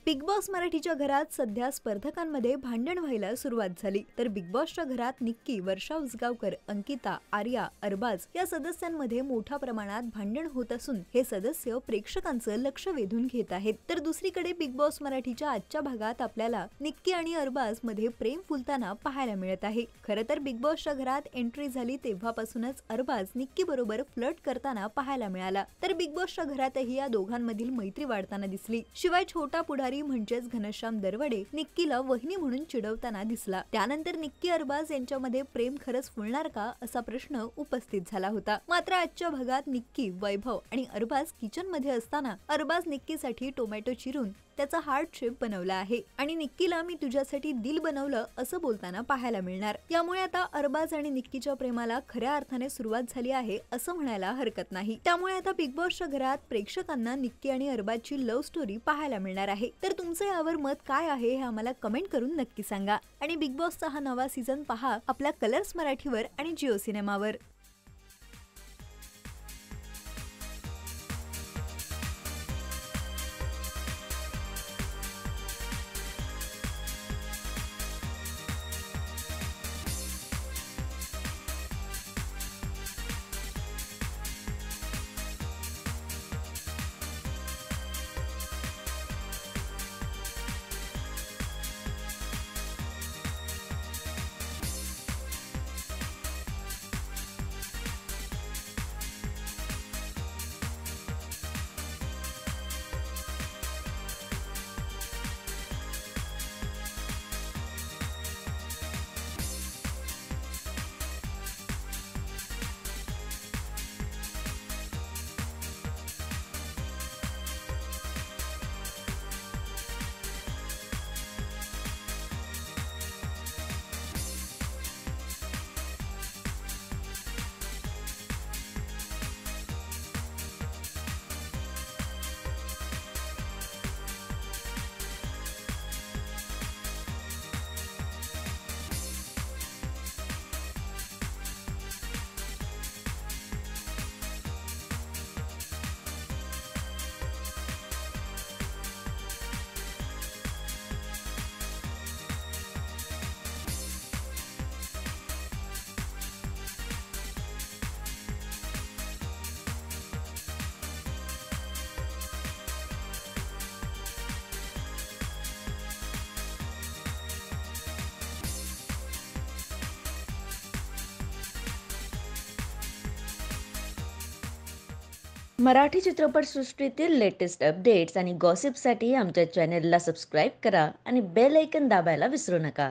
Big boss मराठीच्या घरात सध्या स्पर्धकांमध्ये भांडण व्हायला सुरुवात झाली। तर बिग बॉसच्या घरात निक्की, वर्षा उसगावकर, अंकिता, आर्या, अरबाज या सदस्यांमध्ये मोठ्या प्रमाणात भांडण होत असून हे सदस्य प्रेक्षकांचं लक्ष वेधून घेत आहेत। तर दुसरीकडे बिग बॉस मराठीच्या आजच्या भागात आपल्याला निक्की आणि अरबाज मध्ये प्रेम फुलताना पाहायला मिळत आहे। खरं तर बिग बॉसच्या घरात एंट्री झाली तेव्हापासूनच अरबाज निक्की बरोबर फ्लर्ट करताना पाहायला मिळाला। तर बिग बॉसच्या घरातही या दोघांमधील मैत्री वाढताना दिसली। शिवाय छोटा पुढारी म्हणजेच घनश्याम दरवडे निक्कीला वहिनी म्हणून चिडवताना दिसला। त्यानंतर निक्की अरबाज यांच्यामध्ये प्रेम खरंच फुलणार का असा प्रश्न उपस्थित झाला होता। मात्र आजच्या भागात निक्की, वैभव आणि अरबाज किचन मध्ये असताना अरबाज निक्कीसाठी टोमॅटो चिरून त्याचा हार्ट शेप बनवला आहे आणि निक्कीला मी तुझ्यासाठी दिल बनवलं असं बोलताना पाहायला मिळणार। यामुळे आता अरबाज आणि निक्कीच्या प्रेमाला खऱ्या अर्थाने सुरुवात झाली आहे असं म्हणायला हरकत नाही। त्यामुळे आता बिग बॉसच्या घरात प्रेक्षकांना निक्की आणि अरबाजची लव्ह स्टोरी पाहायला मिळणार आहे। तर तुमचं यावर मत काय आहे हे आम्हाला कमेंट करून नक्की सांगा आणि बिग बॉसचा हा नवा सीझन पहा आपल्या कलर्स मराठीवर आणि जिओ सिनेमावर। मराठी चित्रपटसृष्टीतील लेटेस्ट अपडेट्स आणि गॉसिपसाठी आमच्या चॅनेलला सबस्क्राईब करा आणि बेल ऐकन दाबायला विसरू नका।